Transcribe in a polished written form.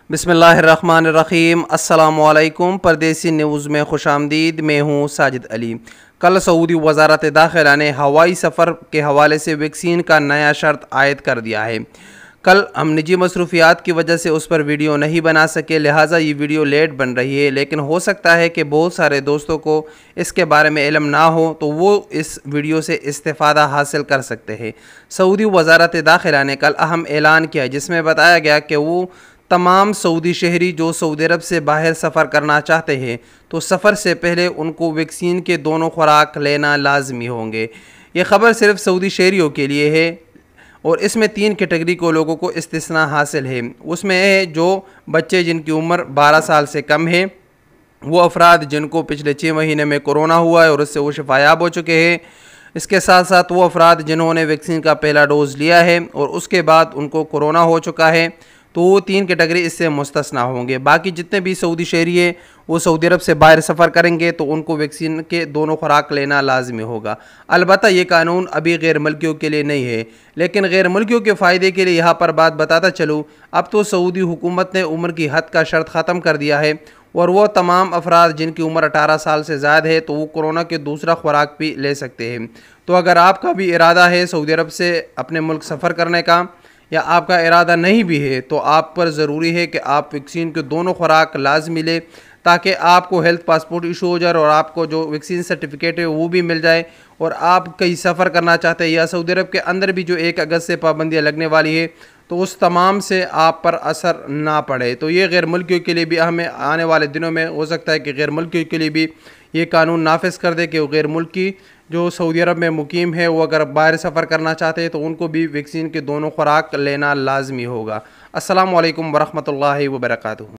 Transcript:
बिस्मिल्लाहिर्रहमानिर्रहीम। अस्सलामुअलैकुम। परदेसी न्यूज़ में खुशामदीद। मैं हूँ साजिद अली। कल सऊदी वज़ारत दाखिला ने हवाई सफ़र के हवाले से वैक्सीन का नया शर्त आयद कर दिया है। कल हम निजी मसरूफियात की वजह से उस पर वीडियो नहीं बना सके, लिहाजा ये वीडियो लेट बन रही है, लेकिन हो सकता है कि बहुत सारे दोस्तों को इसके बारे में इल्म ना हो तो वो इस वीडियो से इस्तेफ़ादा हासिल कर सकते हैं। सऊदी वज़ारत दाखिला ने कल अहम ऐलान किया जिसमें बताया गया कि वो तमाम सऊदी शहरी जो सऊदी अरब से बाहर सफ़र करना चाहते हैं तो सफ़र से पहले उनको वैक्सीन के दोनों खुराक लेना लाजमी होंगे। ये ख़बर सिर्फ सऊदी शहरियों के लिए है और इसमें 3 कैटेगरी को लोगों को इस्तिस्ना हासिल है। उसमें है जो बच्चे जिनकी उम्र 12 साल से कम है, वो अफराद जिनको पिछले 6 महीने में कोरोना हुआ है और उससे वो शिफायाब हो चुके हैं। इसके साथ साथ वो अफराद जिन्होंने वैक्सीन का पहला डोज़ लिया है और उसके बाद उनको कोरोना हो चुका है, तो वो 3 कैटेगरी इससे मुस्तस्ना होंगे। बाकी जितने भी सऊदी शहरी हैं वो सऊदी अरब से बाहर सफ़र करेंगे तो उनको वैक्सीन के दोनों खुराक लेना लाजमी होगा। अलबत्ता ये कानून अभी गैर मुल्कियों के लिए नहीं है, लेकिन गैर मुल्कियों के फ़ायदे के लिए यहाँ पर बात बताता चलूँ, अब तो सऊदी हुकूमत ने उम्र की हद का शर्त ख़त्म कर दिया है और वो तमाम अफराद जिनकी उम्र 18 साल से ज़्यादा है तो वो कोरोना के दूसरा खुराक भी ले सकते हैं। तो अगर आपका भी इरादा है सऊदी अरब से अपने मुल्क सफ़र करने का या आपका इरादा नहीं भी है तो आप पर ज़रूरी है कि आप वैक्सीन के दोनों खुराक लाजमी लें ताकि आपको हेल्थ पासपोर्ट इशू हो जाए और आपको जो वैक्सीन सर्टिफिकेट है वो भी मिल जाए और आप कहीं सफ़र करना चाहते हैं या सऊदी अरब के अंदर भी जो 1 अगस्त से पाबंदियाँ लगने वाली है तो उस तमाम से आप पर असर ना पड़े। तो ये गैर मुल्कियों के लिए भी हमें आने वाले दिनों में हो सकता है कि गैर मुल्कियों के लिए भी ये कानून नाफिज कर दे कि वो गैर मुल्की जो सऊदी अरब में मुकीम है वो अगर बाहर सफ़र करना चाहते हैं तो उनको भी वैक्सीन के दोनों खुराक लेना लाजमी होगा। अस्सलामु अलैकुम वरहमतुल्लाहि वबरकातुहू।